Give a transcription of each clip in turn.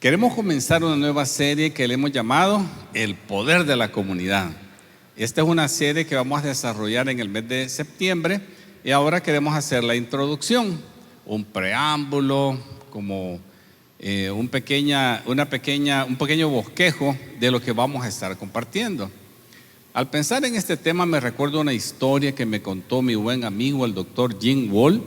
Queremos comenzar una nueva serie que le hemos llamado El Poder de la Comunidad. Esta es una serie que vamos a desarrollar en el mes de septiembre y ahora queremos hacer la introducción, un preámbulo, como un pequeño bosquejo de lo que vamos a estar compartiendo. Al pensar en este tema me recuerdo una historia que me contó mi buen amigo el doctor Jim Wall,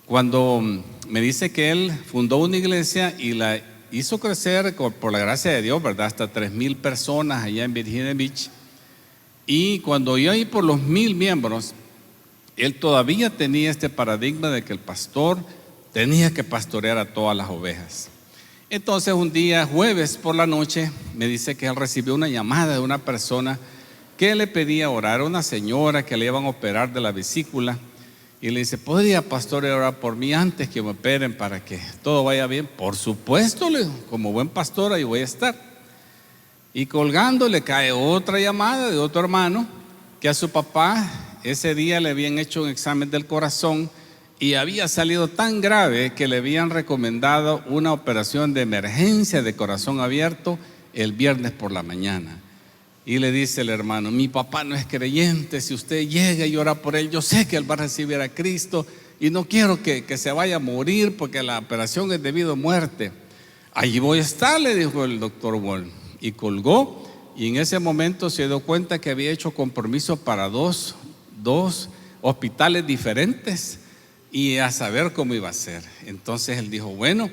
cuando me dice que él fundó una iglesia y la hizo crecer por la gracia de Dios, ¿verdad? Hasta 3,000 personas allá en Virginia Beach. Y cuando iba ahí por los 1,000 miembros, él todavía tenía este paradigma de que el pastor tenía que pastorear a todas las ovejas. Entonces un día, jueves por la noche, me dice que él recibió una llamada de una persona que le pedía orar, a una señora que le iban a operar de la vesícula. Y le dice: ¿podría, pastor, orar por mí antes que me operen para que todo vaya bien? Por supuesto, le digo, como buen pastor ahí voy a estar. Y colgando le cae otra llamada de otro hermano que a su papá ese día le habían hecho un examen del corazón y había salido tan grave que le habían recomendado una operación de emergencia de corazón abierto el viernes por la mañana. Y le dice el hermano: mi papá no es creyente, si usted llega y ora por él, yo sé que él va a recibir a Cristo y no quiero que se vaya a morir porque la operación es debido a muerte. Allí voy a estar, le dijo el doctor Wall. Y colgó, y en ese momento se dio cuenta que había hecho compromiso para dos hospitales diferentes y a saber cómo iba a ser. Entonces él dijo: bueno,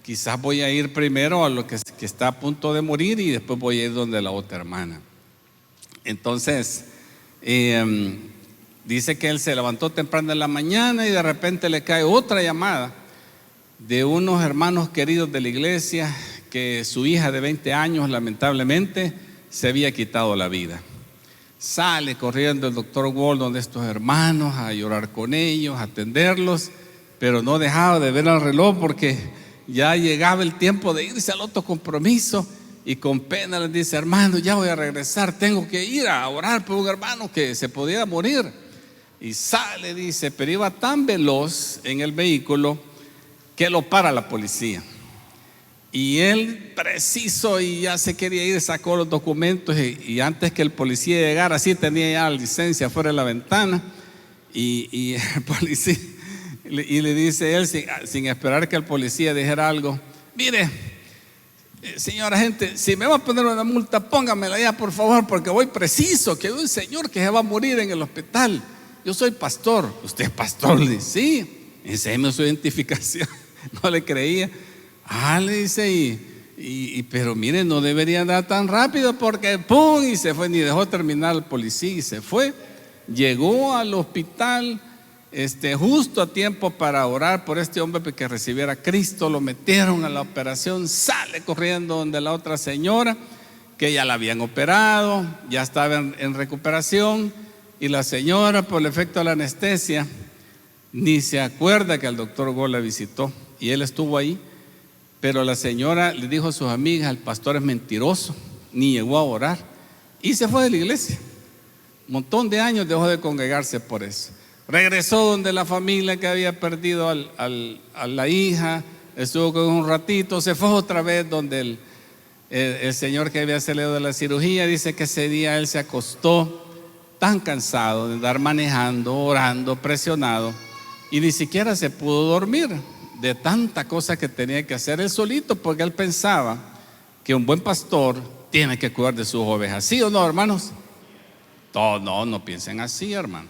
quizás voy a ir primero a lo que está a punto de morir y después voy a ir donde la otra hermana. Entonces dice que él se levantó temprano en la mañana y de repente le cae otra llamada de unos hermanos queridos de la iglesia, que su hija de 20 años lamentablemente se había quitado la vida. Sale corriendo el doctor Wall donde estos hermanos a llorar con ellos, a atenderlos, pero no dejaba de ver el reloj porque ya llegaba el tiempo de irse al otro compromiso. Y con pena les dice: hermano, ya voy a regresar, tengo que ir a orar por un hermano que se podía morir. Y sale, dice, pero iba tan veloz en el vehículo que lo para la policía. Y él, preciso, y ya se quería ir, sacó los documentos y antes que el policía llegara, sí tenía ya la licencia fuera de la ventana. Y el policía, y le dice él, sin esperar que el policía dijera algo: mire, señora agente, si me va a poner una multa, póngamela ya, por favor, porque voy preciso, que hay un señor que se va a morir en el hospital. Yo soy pastor. ¿Usted es pastor? Le dice: sí. Enséñeme su identificación. No le creía. Le dice, pero mire, no debería andar tan rápido porque ¡pum! Y se fue, ni dejó terminar el policía y se fue. Llegó al hospital justo a tiempo para orar por este hombre que recibiera a Cristo. Lo metieron a la operación, sale corriendo donde la otra señora que ya la habían operado, ya estaba en recuperación, y la señora, por el efecto de la anestesia, ni se acuerda que el doctor Wall la visitó y él estuvo ahí. Pero la señora le dijo a sus amigas: el pastor es mentiroso, ni llegó a orar, y se fue de la iglesia. Un montón de años dejó de congregarse por eso. Regresó donde la familia que había perdido a la hija, estuvo con un ratito, se fue otra vez donde el señor que había salido de la cirugía. Dice que ese día él se acostó tan cansado de andar manejando, orando, presionado, y ni siquiera se pudo dormir de tanta cosa que tenía que hacer él solito, porque él pensaba que un buen pastor tiene que cuidar de sus ovejas. ¿Sí o no, hermanos? No piensen así, hermano.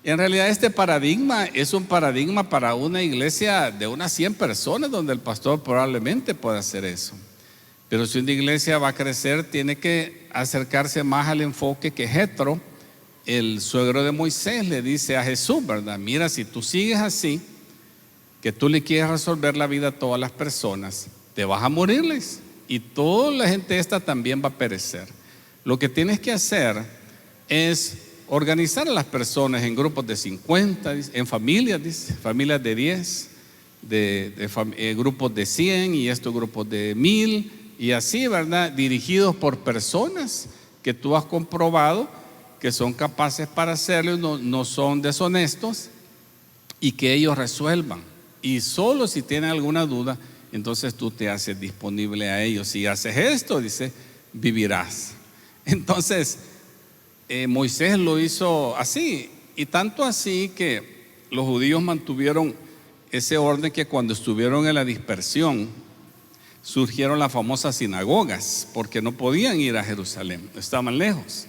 En realidad este paradigma es un paradigma para una iglesia de unas 100 personas, donde el pastor probablemente pueda hacer eso. Pero si una iglesia va a crecer, tiene que acercarse más al enfoque que Jetro, el suegro de Moisés, le dice a Jesús, ¿verdad? Mira, si tú sigues así, que tú le quieres resolver la vida a todas las personas, te vas a morirles y toda la gente esta también va a perecer. Lo que tienes que hacer es organizar a las personas en grupos de 50, en familias, dice, familias de 10, grupos de 100 y estos grupos de 1000 y así, ¿verdad? Dirigidos por personas que tú has comprobado que son capaces para hacerlo, no son deshonestos, y que ellos resuelvan. Y solo si tienen alguna duda, entonces tú te haces disponible a ellos. Si haces esto, dice, vivirás. Entonces, Moisés lo hizo así, y tanto así que los judíos mantuvieron ese orden que cuando estuvieron en la dispersión, surgieron las famosas sinagogas, porque no podían ir a Jerusalén, estaban lejos.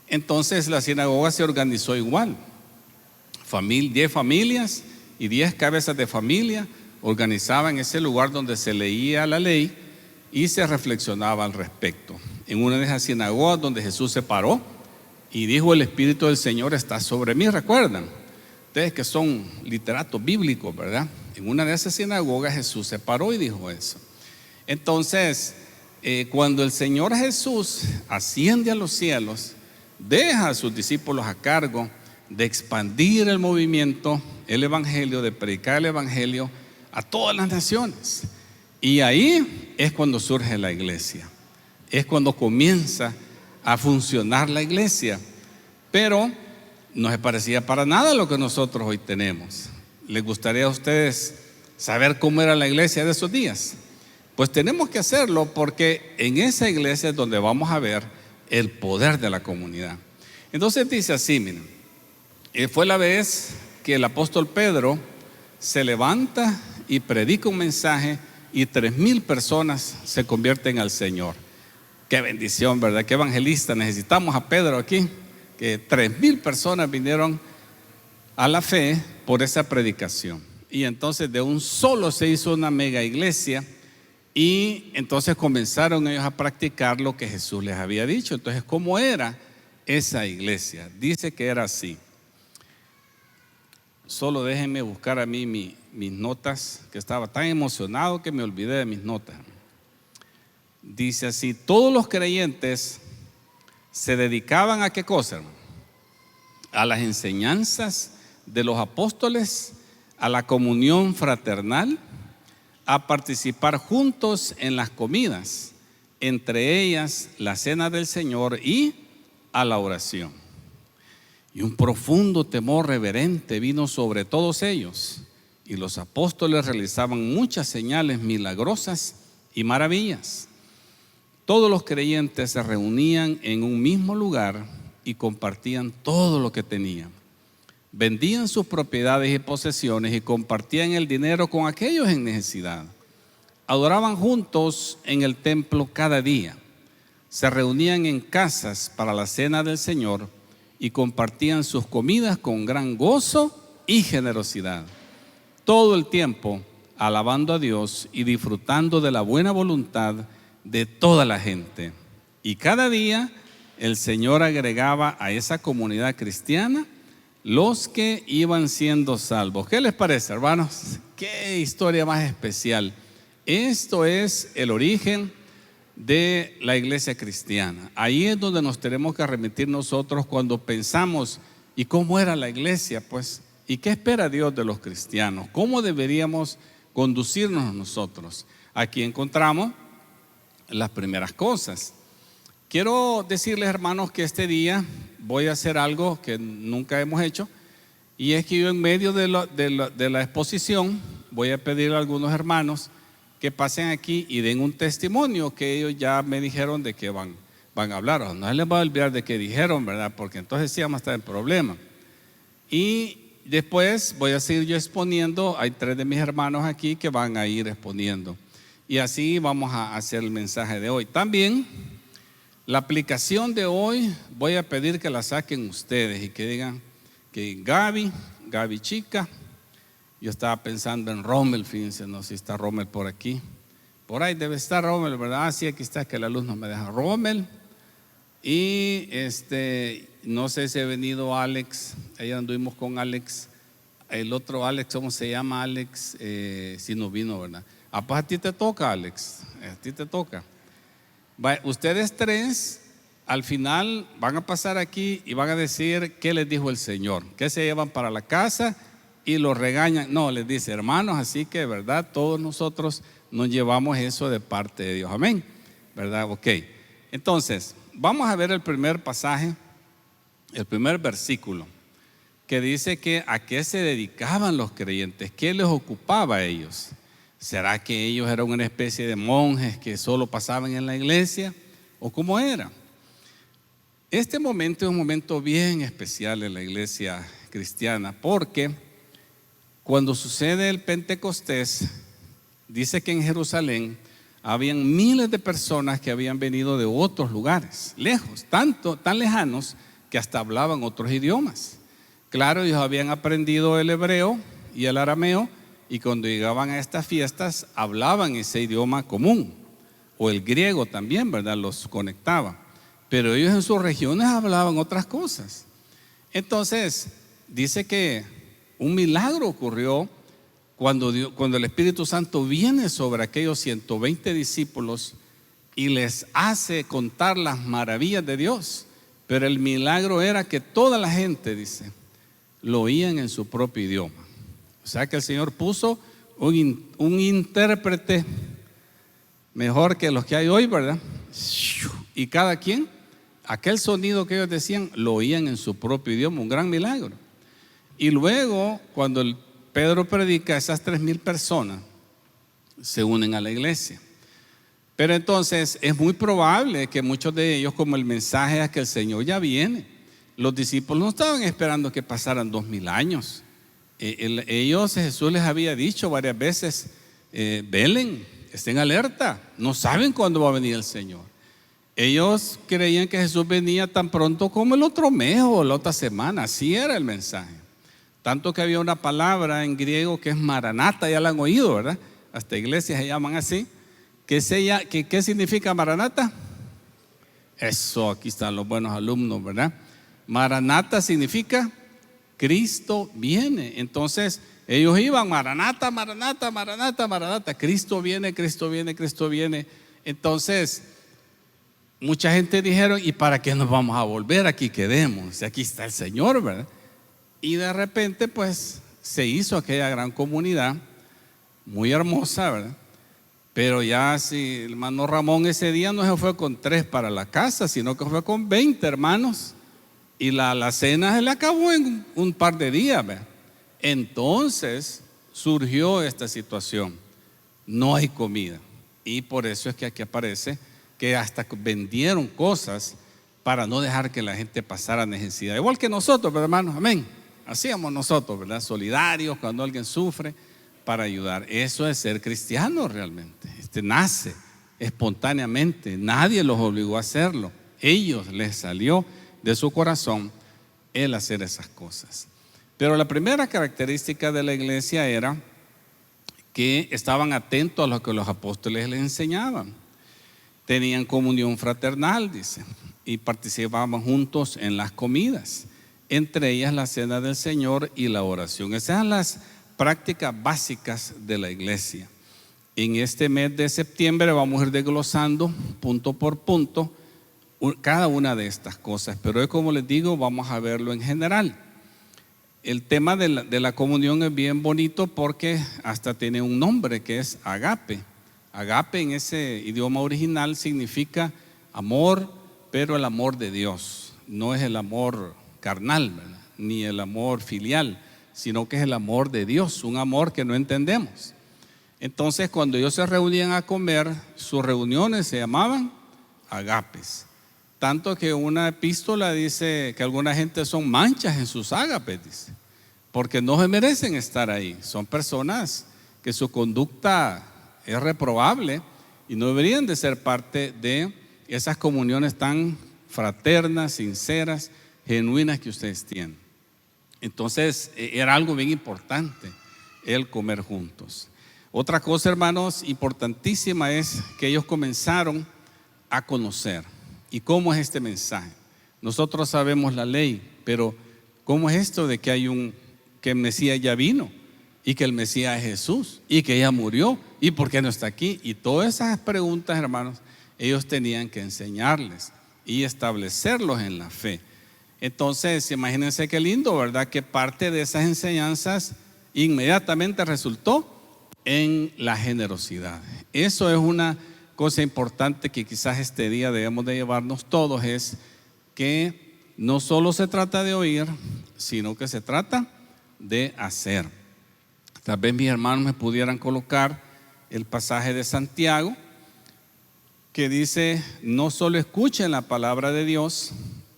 Entonces la sinagoga se organizó igual, 10 familias y 10 cabezas de familia organizaban ese lugar donde se leía la ley y se reflexionaba al respecto. En una de esas sinagogas donde Jesús se paró y dijo: el Espíritu del Señor está sobre mí. ¿Recuerdan? Ustedes que son literatos bíblicos, ¿verdad? En una de esas sinagogas Jesús se paró y dijo eso. Entonces, cuando el Señor Jesús asciende a los cielos, deja a sus discípulos a cargo de expandir el movimiento, el evangelio, de predicar el evangelio a todas las naciones. Y ahí es cuando surge la iglesia, es cuando comienza a funcionar la iglesia. Pero no se parecía para nada lo que nosotros hoy tenemos. ¿Les gustaría a ustedes saber cómo era la iglesia de esos días? Pues tenemos que hacerlo, porque en esa iglesia es donde vamos a ver el poder de la comunidad. Entonces dice así, miren, fue la vez que el apóstol Pedro se levanta y predica un mensaje y 3,000 personas se convierten al Señor. Qué bendición, ¿verdad? Qué evangelista. Necesitamos a Pedro aquí, que 3,000 personas vinieron a la fe por esa predicación. Y entonces de un solo se hizo una mega iglesia, y entonces comenzaron ellos a practicar lo que Jesús les había dicho. Entonces, ¿cómo era esa iglesia? Dice que era así. Solo déjenme buscar a mí mis notas, que estaba tan emocionado que me olvidé de mis notas. Dice así: todos los creyentes se dedicaban a ¿qué cosa, hermano? A las enseñanzas de los apóstoles, a la comunión fraternal, a participar juntos en las comidas, entre ellas la cena del Señor, y a la oración. Y un profundo temor reverente vino sobre todos ellos, y los apóstoles realizaban muchas señales milagrosas y maravillas. Todos los creyentes se reunían en un mismo lugar y compartían todo lo que tenían. Vendían sus propiedades y posesiones y compartían el dinero con aquellos en necesidad. Adoraban juntos en el templo cada día. Se reunían en casas para la cena del Señor y compartían sus comidas con gran gozo y generosidad. Todo el tiempo alabando a Dios y disfrutando de la buena voluntad de toda la gente. Y cada día el Señor agregaba a esa comunidad cristiana los que iban siendo salvos. ¿Qué les parece, hermanos? Qué historia más especial. Esto es el origen de la iglesia cristiana. Ahí es donde nos tenemos que remitir nosotros cuando pensamos: ¿y cómo era la iglesia? Pues, ¿y qué espera Dios de los cristianos? ¿Cómo deberíamos conducirnos nosotros? Aquí encontramos las primeras cosas. Quiero decirles, hermanos, que este día voy a hacer algo que nunca hemos hecho, y es que yo, en medio de la exposición, voy a pedir a algunos hermanos que pasen aquí y den un testimonio que ellos ya me dijeron de que van a hablar. No se les va a olvidar de que dijeron, ¿verdad? Porque entonces sí vamos a estar en problema. Y después voy a seguir yo exponiendo. Hay 3 de mis hermanos aquí que van a ir exponiendo, y así vamos a hacer el mensaje de hoy. También la aplicación de hoy voy a pedir que la saquen ustedes y que digan que Gaby chica. Yo estaba pensando en Rommel, fíjense, no sé si está Rommel por aquí. Por ahí debe estar Rommel, ¿verdad? Sí, aquí está, que la luz no me deja. Rommel. Y no sé si ha venido Alex. Ayer anduvimos con Alex. El otro Alex, ¿cómo se llama? Alex, si no vino, ¿verdad? Pues a ti te toca, Alex. A ti te toca. Ustedes 3 al final van a pasar aquí y van a decir qué les dijo el Señor, qué se llevan para la casa, y los regañan. No, les dice: hermanos, así que, ¿verdad? Todos nosotros nos llevamos eso de parte de Dios. Amén, ¿verdad? Ok. Entonces, vamos a ver el primer pasaje, el primer versículo, que dice que a qué se dedicaban los creyentes, qué les ocupaba a ellos. ¿Será que ellos eran una especie de monjes que solo pasaban en la iglesia? ¿O cómo era? Este momento es un momento bien especial en la iglesia cristiana, porque cuando sucede el Pentecostés, dice que en Jerusalén habían miles de personas que habían venido de otros lugares, lejos, tan lejanos que hasta hablaban otros idiomas. Claro, ellos habían aprendido el hebreo y el arameo, y cuando llegaban a estas fiestas hablaban ese idioma común, o el griego también, ¿verdad? Los conectaba. Pero ellos en sus regiones hablaban otras cosas. Entonces, dice que un milagro ocurrió cuando el Espíritu Santo viene sobre aquellos 120 discípulos y les hace contar las maravillas de Dios. Pero el milagro era que toda la gente, dice, lo oían en su propio idioma. O sea que el Señor puso un intérprete mejor que los que hay hoy, ¿verdad? Y cada quien, aquel sonido que ellos decían, lo oían en su propio idioma, un gran milagro. Y luego, cuando Pedro predica, esas 3,000 personas se unen a la iglesia. Pero entonces es muy probable que muchos de ellos, como el mensaje es que el Señor ya viene, los discípulos no estaban esperando que pasaran 2,000 años. Jesús les había dicho varias veces, velen, estén alerta, no saben cuándo va a venir el Señor. Ellos creían que Jesús venía tan pronto como el otro mes o la otra semana, así era el mensaje. Tanto que había una palabra en griego que es maranata, ya la han oído, ¿verdad? Hasta iglesias se llaman así. ¿Qué significa maranata? Eso, aquí están los buenos alumnos, ¿verdad? Maranata significa Cristo viene. Entonces ellos iban, maranata, maranata, maranata, maranata, Cristo viene, Cristo viene, Cristo viene. Entonces mucha gente dijeron, ¿y para qué nos vamos a volver? Aquí quedemos, aquí está el Señor, ¿verdad? Y de repente pues se hizo aquella gran comunidad muy hermosa, ¿verdad? Pero ya si el hermano Ramón ese día no se fue con 3 para la casa, sino que fue con 20 hermanos, y la cena se le acabó en un par de días, ¿verdad? Entonces surgió esta situación, no hay comida, y por eso es que aquí aparece que hasta vendieron cosas para no dejar que la gente pasara necesidad, igual que nosotros, ¿verdad, hermanos? Amén. Hacíamos nosotros, ¿verdad? Solidarios cuando alguien sufre, para ayudar. Eso es ser cristiano realmente. Nace espontáneamente, nadie los obligó a hacerlo, ellos les salió de su corazón el hacer esas cosas. Pero la primera característica de la iglesia era que estaban atentos a lo que los apóstoles les enseñaban. Tenían comunión fraternal, dice, y participaban juntos en las comidas, entre ellas la cena del Señor y la oración. Esas son las prácticas básicas de la iglesia. En este mes de septiembre vamos a ir desglosando punto por punto cada una de estas cosas, pero hoy, como les digo, vamos a verlo en general. El tema de la comunión es bien bonito porque hasta tiene un nombre que es agape. Agape en ese idioma original significa amor, pero el amor de Dios. No es el amor carnal, ¿verdad? Ni el amor filial, sino que es el amor de Dios, un amor que no entendemos. Entonces, cuando ellos se reunían a comer, sus reuniones se llamaban agapes. Tanto que una epístola dice que alguna gente son manchas en sus ágapes, dice, porque no se merecen estar ahí. Son personas que su conducta es reprobable y no deberían de ser parte de esas comuniones tan fraternas, sinceras, genuinas que ustedes tienen. Entonces era algo bien importante el comer juntos. Otra cosa, hermanos, importantísima es que ellos comenzaron a conocer. ¿Y cómo es este mensaje? Nosotros sabemos la ley, pero ¿cómo es esto de que que el Mesías ya vino y que el Mesías es Jesús y que ya murió y por qué no está aquí? Y todas esas preguntas, hermanos, ellos tenían que enseñarles y establecerlos en la fe. Entonces, imagínense qué lindo, ¿verdad? Que parte de esas enseñanzas inmediatamente resultó en la generosidad. Eso es una cosa importante que quizás este día debemos de llevarnos todos, es que no solo se trata de oír, sino que se trata de hacer. Tal vez mis hermanos me pudieran colocar el pasaje de Santiago que dice: no solo escuchen la palabra de Dios,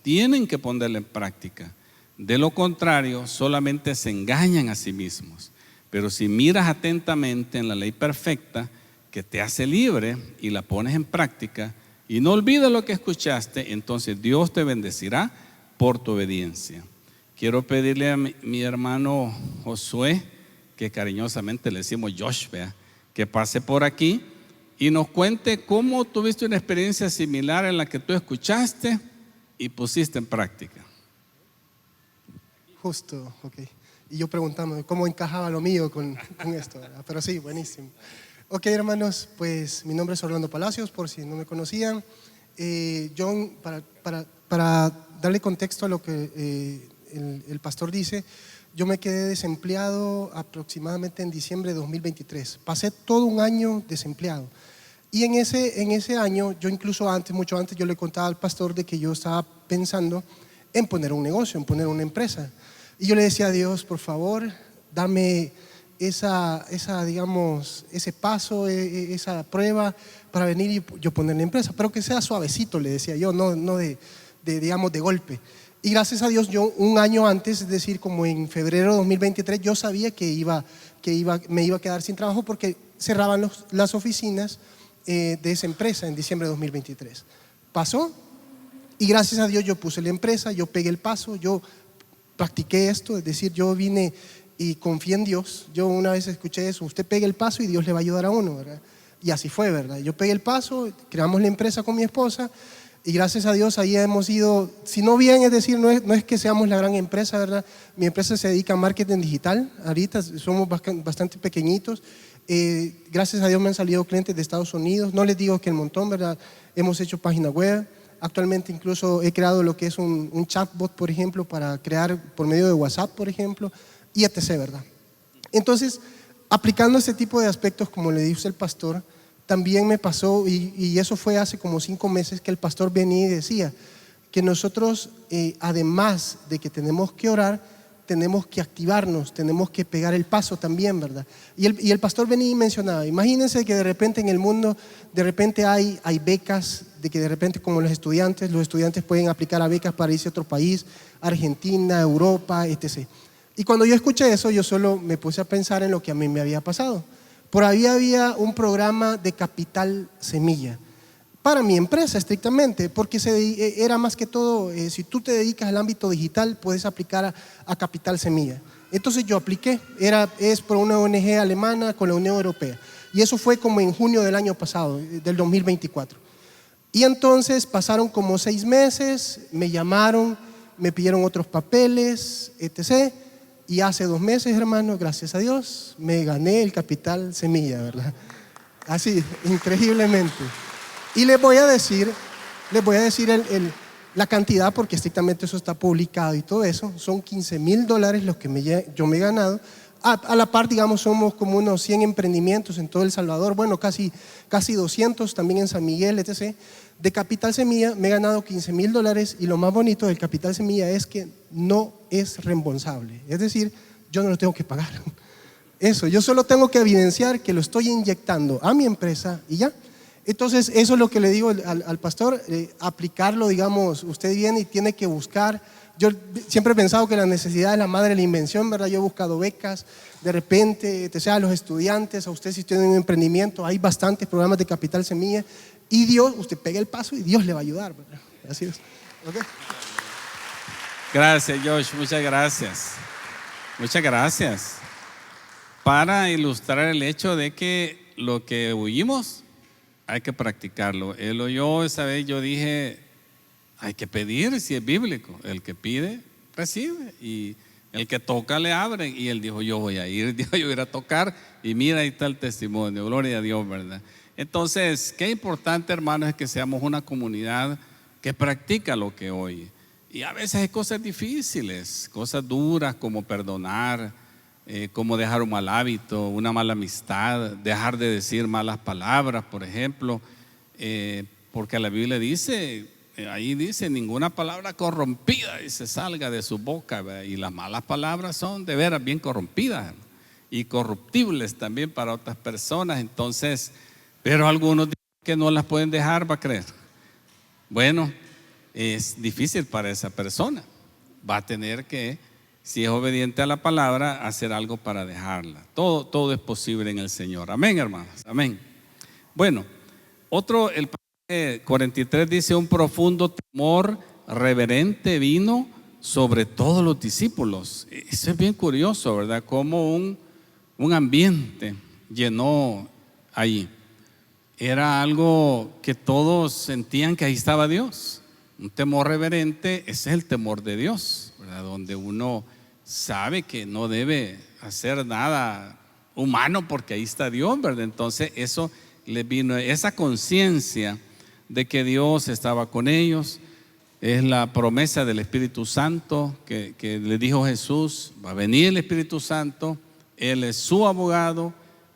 tienen que ponerla en práctica. De lo contrario, solamente se engañan a sí mismos. Pero si miras atentamente en la ley perfecta que te hace libre y la pones en práctica y no olvides lo que escuchaste, entonces Dios te bendecirá por tu obediencia. Quiero pedirle a mi hermano Josué, que cariñosamente le decimos Josh, que pase por aquí y nos cuente cómo tuviste una experiencia similar en la que tú escuchaste y pusiste en práctica. Justo, ok. Y yo preguntándome cómo encajaba lo mío con esto, ¿verdad? Pero sí, buenísimo. Ok, hermanos, pues mi nombre es Orlando Palacios, por si no me conocían. Yo, para darle contexto a lo que el pastor dice, yo me quedé desempleado aproximadamente en diciembre de 2023. Pasé todo un año desempleado. Y en ese año, yo incluso mucho antes, yo le contaba al pastor de que yo estaba pensando en poner un negocio, en poner una empresa. Y yo le decía a Dios, por favor, dame digamos, ese paso, esa prueba para venir y yo poner la empresa, pero que sea suavecito, le decía yo, no digamos, de golpe. Y gracias a Dios, yo un año antes, es decir, como en febrero de 2023, yo sabía que me iba a quedar sin trabajo porque cerraban las oficinas de esa empresa en diciembre de 2023. Pasó y gracias a Dios yo puse la empresa, yo pegué el paso, yo practiqué esto, es decir, yo vine y confié en Dios. Yo una vez escuché eso: usted pegue el paso y Dios le va a ayudar a uno, ¿verdad? Y así fue, ¿verdad? Yo pegué el paso, creamos la empresa con mi esposa y gracias a Dios ahí hemos ido, si no bien, es decir, no es que seamos la gran empresa, ¿verdad? Mi empresa se dedica a marketing digital, ahorita somos bastante pequeñitos. Gracias a Dios me han salido clientes de Estados Unidos, no les digo que el montón, ¿verdad? Hemos hecho página web. Actualmente incluso he creado lo que es un chatbot, por ejemplo, para crear por medio de WhatsApp, por ejemplo, y etc., ¿verdad? Entonces, aplicando este tipo de aspectos, como le dice el pastor, también me pasó, y eso fue hace como 5 meses, que el pastor venía y decía que nosotros, además de que tenemos que orar, tenemos que activarnos, tenemos que pegar el paso también, ¿verdad? Y el pastor venía y mencionaba, imagínense que de repente en el mundo, de repente hay becas, de que de repente como los estudiantes pueden aplicar a becas para irse a otro país, Argentina, Europa, etc. Y cuando yo escuché eso, yo solo me puse a pensar en lo que a mí me había pasado. Por ahí había un programa de Capital Semilla, para mi empresa estrictamente, porque era más que todo, si tú te dedicas al ámbito digital, puedes aplicar a Capital Semilla. Entonces yo apliqué, es por una ONG alemana con la Unión Europea. Y eso fue como en junio del año pasado, del 2024. Y entonces pasaron como 6 meses, me llamaron, me pidieron otros papeles, etc. Y hace 2 meses, hermano, gracias a Dios, me gané el Capital Semilla, ¿verdad? Así, increíblemente. Y les voy a decir la cantidad, porque estrictamente eso está publicado y todo eso. Son $15,000 los que yo me he ganado. A la par, digamos, somos como unos 100 emprendimientos en todo El Salvador, bueno, casi 200 también en San Miguel, etc. De Capital Semilla me he ganado $15,000 y lo más bonito del Capital Semilla es que no es reembolsable. Es decir, yo no lo tengo que pagar. Eso, yo solo tengo que evidenciar que lo estoy inyectando a mi empresa y ya. Entonces, eso es lo que le digo al pastor, aplicarlo, digamos, usted viene y tiene que buscar. Yo siempre he pensado que la necesidad es la madre de la invención, ¿verdad? Yo he buscado becas, de repente, a los estudiantes, a usted si tiene un emprendimiento, hay bastantes programas de Capital Semilla, y Dios, usted pega el paso y Dios le va a ayudar, ¿verdad? Así es. ¿Okay? Gracias, Josh, muchas gracias. Muchas gracias. Para ilustrar el hecho de que lo que oímos hay que practicarlo. Él o yo, esa vez yo dije, hay que pedir si es bíblico. El que pide, recibe. Y el que toca, le abre. Y él dijo, yo voy a ir, yo voy a ir a tocar. Y mira, ahí está el testimonio. Gloria a Dios, ¿verdad? Entonces, qué importante, hermanos, es que seamos una comunidad que practica lo que oye. Y a veces hay cosas difíciles, cosas duras como perdonar, como dejar un mal hábito, una mala amistad, dejar de decir malas palabras, por ejemplo, porque la Biblia dice, ahí dice, ninguna palabra corrompida dice salga de su boca, ¿verdad? Y las malas palabras son de veras bien corrompidas. y corruptibles también para otras personas. Entonces, pero algunos dicen que no las pueden dejar, va a creer. Bueno, es difícil para esa persona. Va a tener que, si es obediente a la palabra, hacer algo para dejarla. Todo es posible en el Señor. Amén, hermanos. Amén. Bueno, el pasaje 43 dice: un profundo temor reverente vino sobre todos los discípulos. Eso es bien curioso, ¿verdad? Como un ambiente llenó ahí. Era algo que todos sentían que ahí estaba Dios. Un temor reverente, ese es el temor de Dios, ¿verdad? Donde uno sabe que no debe hacer nada humano porque ahí está Dios, ¿verdad? Entonces eso les vino, esa conciencia de que Dios estaba con ellos. Es la promesa del Espíritu Santo que le dijo Jesús: va a venir el Espíritu Santo, Él es su abogado,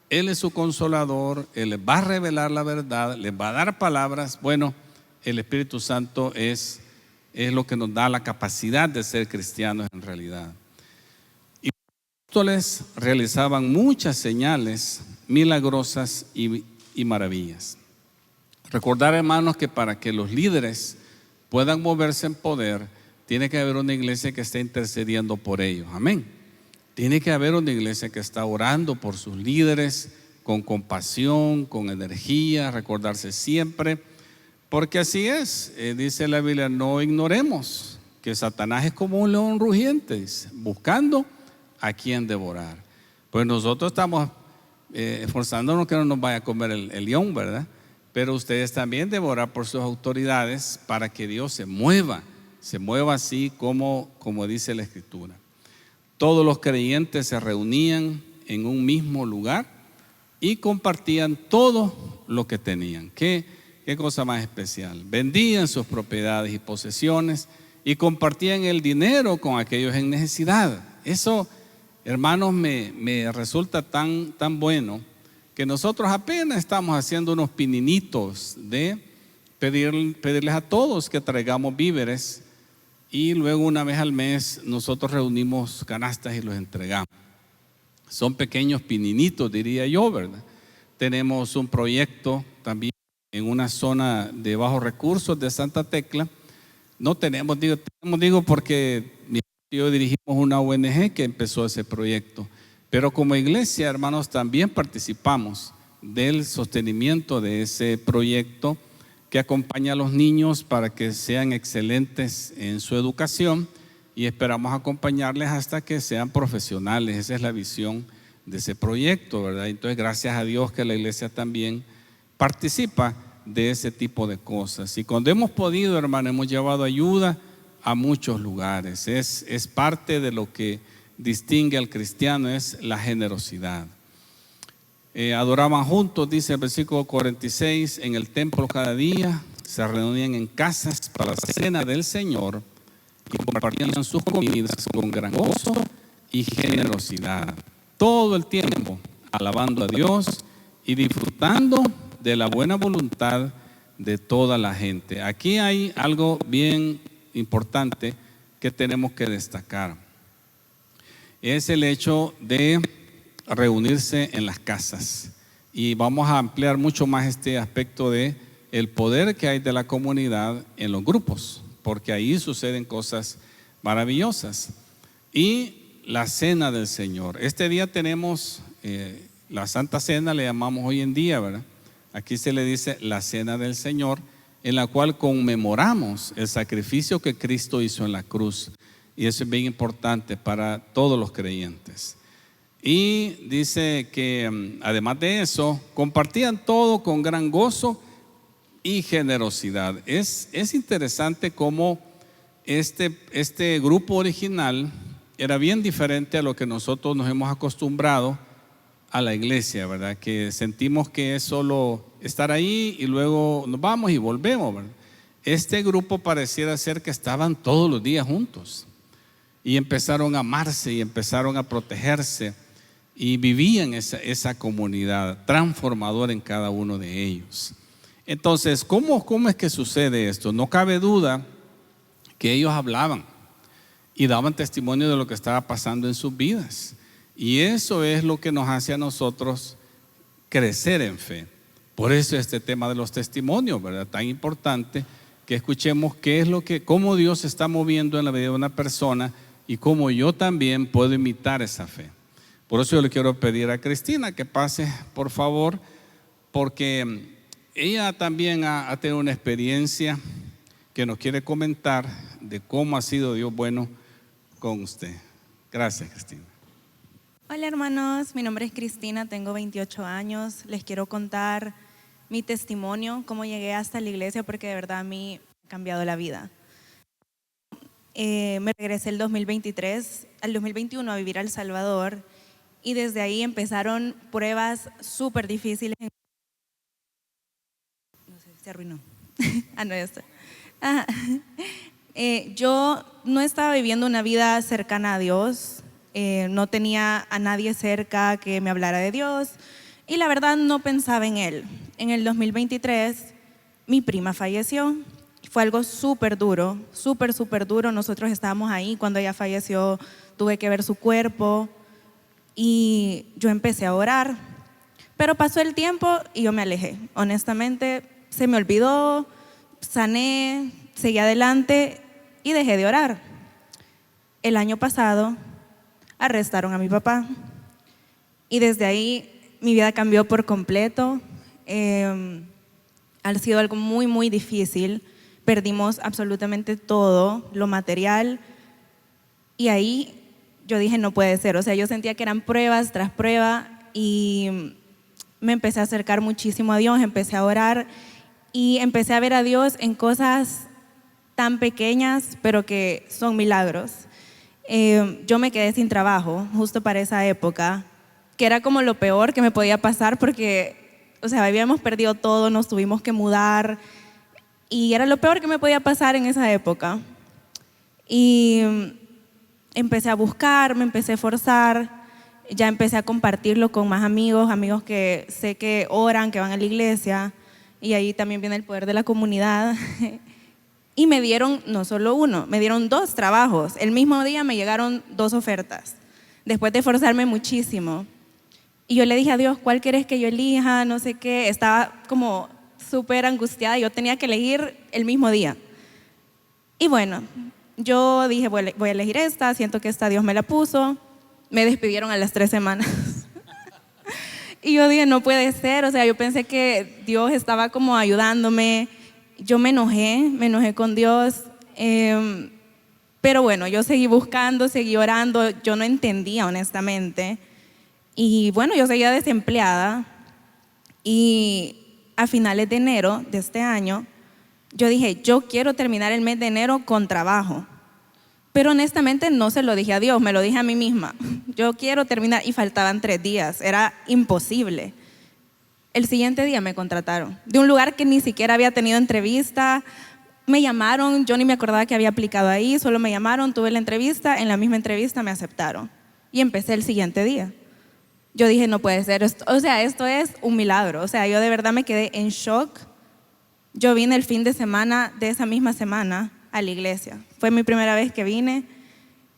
Él es su consolador, Él les va a revelar la verdad, les va a dar palabras. Bueno, el Espíritu Santo es lo que nos da la capacidad de ser cristianos en realidad. Y los apóstoles realizaban muchas señales milagrosas y maravillas. Recordar, hermanos, que para que los líderes puedan moverse en poder, tiene que haber una iglesia que esté intercediendo por ellos. Amén. Tiene que haber una iglesia que está orando por sus líderes con compasión, con energía, recordarse siempre, porque así es. Dice la Biblia: no ignoremos que Satanás es como un león rugiente, buscando a quien devorar. Pues nosotros estamos esforzándonos que no nos vaya a comer el león, ¿verdad? Pero ustedes también deben orar por sus autoridades para que Dios se mueva así como dice la Escritura. Todos los creyentes se reunían en un mismo lugar y compartían todo lo que tenían. ¿Qué cosa más especial? Vendían sus propiedades y posesiones y compartían el dinero con aquellos en necesidad. Eso, hermanos, me resulta tan bueno, que nosotros apenas estamos haciendo unos pininitos de pedirles a todos que traigamos víveres, y luego una vez al mes nosotros reunimos canastas y los entregamos. Son pequeños pininitos, diría yo, ¿verdad? Tenemos un proyecto también en una zona de bajos recursos de Santa Tecla. No tenemos, digo porque mi y yo dirigimos una ONG que empezó ese proyecto. Pero como iglesia, hermanos, también participamos del sostenimiento de ese proyecto que acompaña a los niños para que sean excelentes en su educación, y esperamos acompañarles hasta que sean profesionales. Esa es la visión de ese proyecto, ¿verdad? Entonces, gracias a Dios que la iglesia también participa de ese tipo de cosas. Y cuando hemos podido, hermano, hemos llevado ayuda a muchos lugares. Es parte de lo que distingue al cristiano, es la generosidad. Adoraban juntos, dice el versículo 46, en el templo cada día, se reunían en casas para la cena del Señor y compartían sus comidas con gran gozo y generosidad, todo el tiempo alabando a Dios y disfrutando de la buena voluntad de toda la gente. Aquí hay algo bien importante que tenemos que destacar. Es el hecho de reunirse en las casas, y vamos a ampliar mucho más este aspecto de el poder que hay de la comunidad en los grupos, porque ahí suceden cosas maravillosas. Y la cena del Señor, este día tenemos la Santa Cena, le llamamos hoy en día, ¿verdad? Aquí se le dice la cena del Señor, en la cual conmemoramos el sacrificio que Cristo hizo en la cruz. Y eso es bien importante para todos los creyentes. Y dice que además de eso, compartían todo con gran gozo y generosidad. Es interesante cómo este grupo original era bien diferente a lo que nosotros nos hemos acostumbrado a la iglesia, ¿verdad? Que sentimos que es solo estar ahí y luego nos vamos y volvemos, ¿verdad? Este grupo pareciera ser que estaban todos los días juntos. Y empezaron a amarse y empezaron a protegerse y vivían esa comunidad transformadora en cada uno de ellos. Entonces, ¿cómo es que sucede esto? No cabe duda que ellos hablaban y daban testimonio de lo que estaba pasando en sus vidas. Y eso es lo que nos hace a nosotros crecer en fe. Por eso este tema de los testimonios, ¿verdad? Tan importante que escuchemos cómo Dios se está moviendo en la vida de una persona y cómo yo también puedo imitar esa fe. Por eso yo le quiero pedir a Cristina que pase, por favor, porque ella también ha tenido una experiencia que nos quiere comentar de cómo ha sido Dios bueno con usted. Gracias, Cristina. Hola hermanos, mi nombre es Cristina, tengo 28 años. Les quiero contar mi testimonio, cómo llegué hasta la iglesia, porque de verdad a mí me ha cambiado la vida. Me regresé el 2023, al 2021 a vivir a El Salvador, y desde ahí empezaron pruebas súper difíciles. No sé, se arruinó. No, ya está. Yo no estaba viviendo una vida cercana a Dios, no tenía a nadie cerca que me hablara de Dios y la verdad no pensaba en Él. En el 2023 mi prima falleció, fue algo súper duro, súper duro. Nosotros estábamos ahí cuando ella falleció, tuve que ver su cuerpo y yo empecé a orar, pero pasó el tiempo y yo me alejé. Honestamente se me olvidó, sané, seguí adelante y dejé de orar. El año pasado arrestaron a mi papá y desde ahí mi vida cambió por completo. Ha sido algo muy difícil. Perdimos absolutamente todo, lo material, y ahí yo dije no puede ser. O sea, yo sentía que eran pruebas tras prueba y me empecé a acercar muchísimo a Dios, empecé a orar y empecé a ver a Dios en cosas tan pequeñas pero que son milagros. Yo me quedé sin trabajo justo para esa época, que era como lo peor que me podía pasar porque, o sea, habíamos perdido todo, nos tuvimos que mudar y era lo peor que me podía pasar en esa época. Y empecé a buscar, me empecé a esforzar, ya empecé a compartirlo con más amigos que sé que oran, que van a la iglesia, y ahí también viene el poder de la comunidad. Y me dieron no solo uno, me dieron 2 trabajos. El mismo día me llegaron 2 ofertas, después de esforzarme muchísimo. Y yo le dije a Dios, ¿cuál quieres que yo elija? No sé qué, estaba como súper angustiada, yo tenía que elegir el mismo día. Y bueno, yo dije, voy a elegir esta, siento que esta Dios me la puso. Me despidieron a las 3 semanas. Y yo dije, no puede ser, o sea, yo pensé que Dios estaba como ayudándome. Yo me enojé con Dios, pero bueno, yo seguí buscando, seguí orando, yo no entendía honestamente. Y bueno, yo seguía desempleada y a finales de enero de este año, yo dije, yo quiero terminar el mes de enero con trabajo. Pero honestamente no se lo dije a Dios, me lo dije a mí misma. Yo quiero terminar y faltaban 3 días, era imposible. El siguiente día me contrataron, de un lugar que ni siquiera había tenido entrevista. Me llamaron, yo ni me acordaba que había aplicado ahí, solo me llamaron, tuve la entrevista, en la misma entrevista me aceptaron y empecé el siguiente día. Yo dije, no puede ser, esto es un milagro. O sea, yo de verdad me quedé en shock. Yo vine el fin de semana de esa misma semana a la iglesia. Fue mi primera vez que vine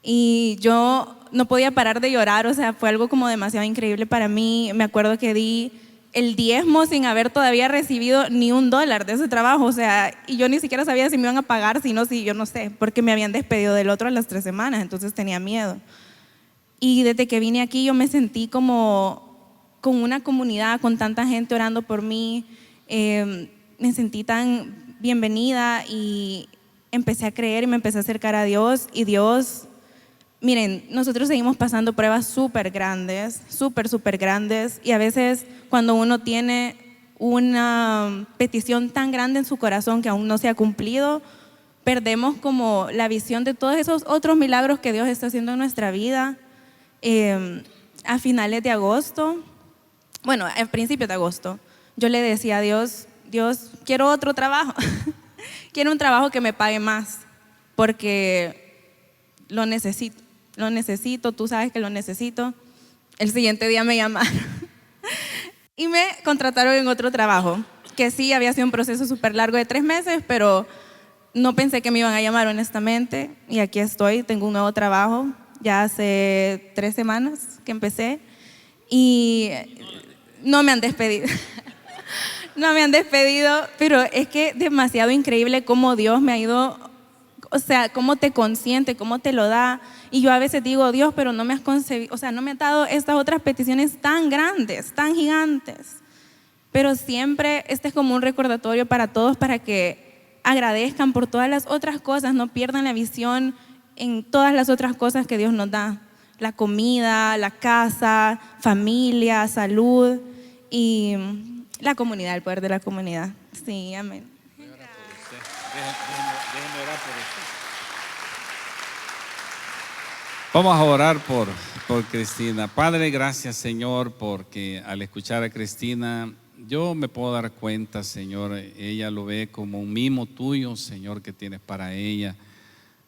y yo no podía parar de llorar. O sea, fue algo como demasiado increíble para mí. Me acuerdo que di el diezmo sin haber todavía recibido ni $1 de ese trabajo. O sea, y yo ni siquiera sabía si me iban a pagar, si yo no sé, porque me habían despedido del otro a las 3 semanas, entonces tenía miedo. Y desde que vine aquí yo me sentí como con una comunidad, con tanta gente orando por mí. Me sentí tan bienvenida y empecé a creer y me empecé a acercar a Dios. Y Dios, miren, nosotros seguimos pasando pruebas súper grandes, súper grandes. Y a veces cuando uno tiene una petición tan grande en su corazón que aún no se ha cumplido, perdemos como la visión de todos esos otros milagros que Dios está haciendo en nuestra vida. A finales de agosto, bueno, a principios de agosto, yo le decía a Dios, quiero otro trabajo, quiero un trabajo que me pague más, porque lo necesito, tú sabes que lo necesito. El siguiente día me llamaron y me contrataron en otro trabajo, que sí había sido un proceso súper largo de 3 meses, pero no pensé que me iban a llamar honestamente, y aquí estoy, tengo un nuevo trabajo. ya hace 3 semanas que empecé y no me han despedido. No me han despedido, pero es que demasiado increíble cómo Dios me ha ido, o sea, cómo te consiente, cómo te lo da. Y yo a veces digo, Dios, pero no me has concebido, o sea, no me has dado estas otras peticiones tan grandes, tan gigantes. Pero siempre este es como un recordatorio para todos, para que agradezcan por todas las otras cosas, no pierdan la visión en todas las otras cosas que Dios nos da. La comida, la casa, familia, salud y la comunidad, el poder de la comunidad. Sí, amén. Déjeme orar por usted. Vamos a orar por Cristina. Padre, gracias, Señor, porque al escuchar a Cristina, yo me puedo dar cuenta, Señor, ella lo ve como un mimo tuyo, Señor, que tienes para ella.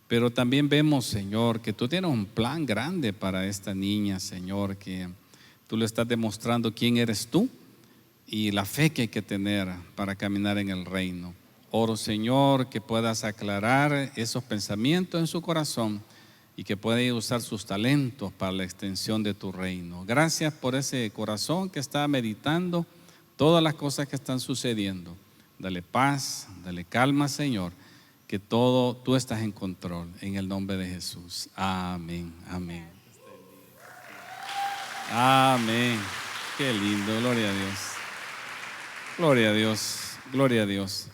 Pero también vemos, Señor, que tú tienes un plan grande para esta niña, Señor, que tú le estás demostrando quién eres tú y la fe que hay que tener para caminar en el reino. Oro, Señor, que puedas aclarar esos pensamientos en su corazón y que pueda usar sus talentos para la extensión de tu reino. Gracias por ese corazón que está meditando todas las cosas que están sucediendo. Dale paz, dale calma, Señor, que todo tú estás en control, en el nombre de Jesús. Amén, amén. Amén. Qué lindo, gloria a Dios. Gloria a Dios, gloria a Dios.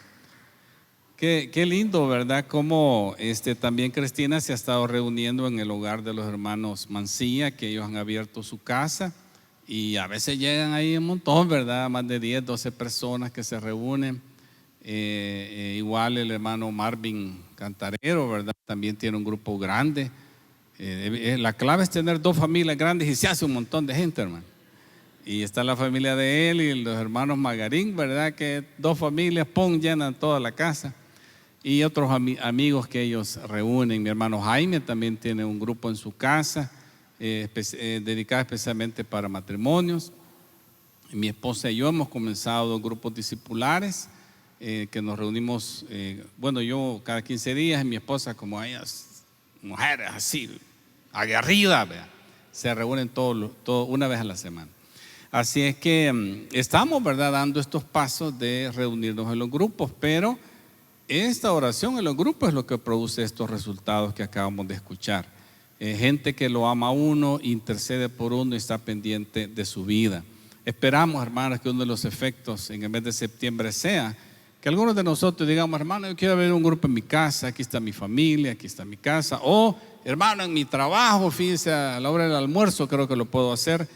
Qué lindo, ¿verdad? Como también Cristina se ha estado reuniendo en el hogar de los hermanos Mancilla, que ellos han abierto su casa y a veces llegan ahí un montón, ¿verdad? Más de 10, 12 personas que se reúnen. Igual el hermano Marvin Cantarero, ¿verdad? También tiene un grupo grande. La clave es tener 2 familias grandes y se hace un montón de gente, hermano. Y está la familia de él y los hermanos Magarín, ¿verdad? Que 2 familias, llenan toda la casa. Y otros amigos que ellos reúnen. Mi hermano Jaime también tiene un grupo en su casa, dedicado especialmente para matrimonios. Mi esposa y yo hemos comenzado 2 grupos discipulares, que nos reunimos, yo cada 15 días, y mi esposa, como ellas, mujeres así, aguerridas, ¿verdad? Se reúnen todo una vez a la semana. Así es que estamos, ¿verdad?, dando estos pasos de reunirnos en los grupos, pero esta oración en los grupos es lo que produce estos resultados que acabamos de escuchar. Gente que lo ama a uno, intercede por uno y está pendiente de su vida. Esperamos, hermanos, que uno de los efectos en el mes de septiembre sea que algunos de nosotros digamos, hermano, yo quiero ver un grupo en mi casa, aquí está mi familia, aquí está mi casa, o hermano, en mi trabajo, fíjense, a la hora del almuerzo creo que lo puedo hacer,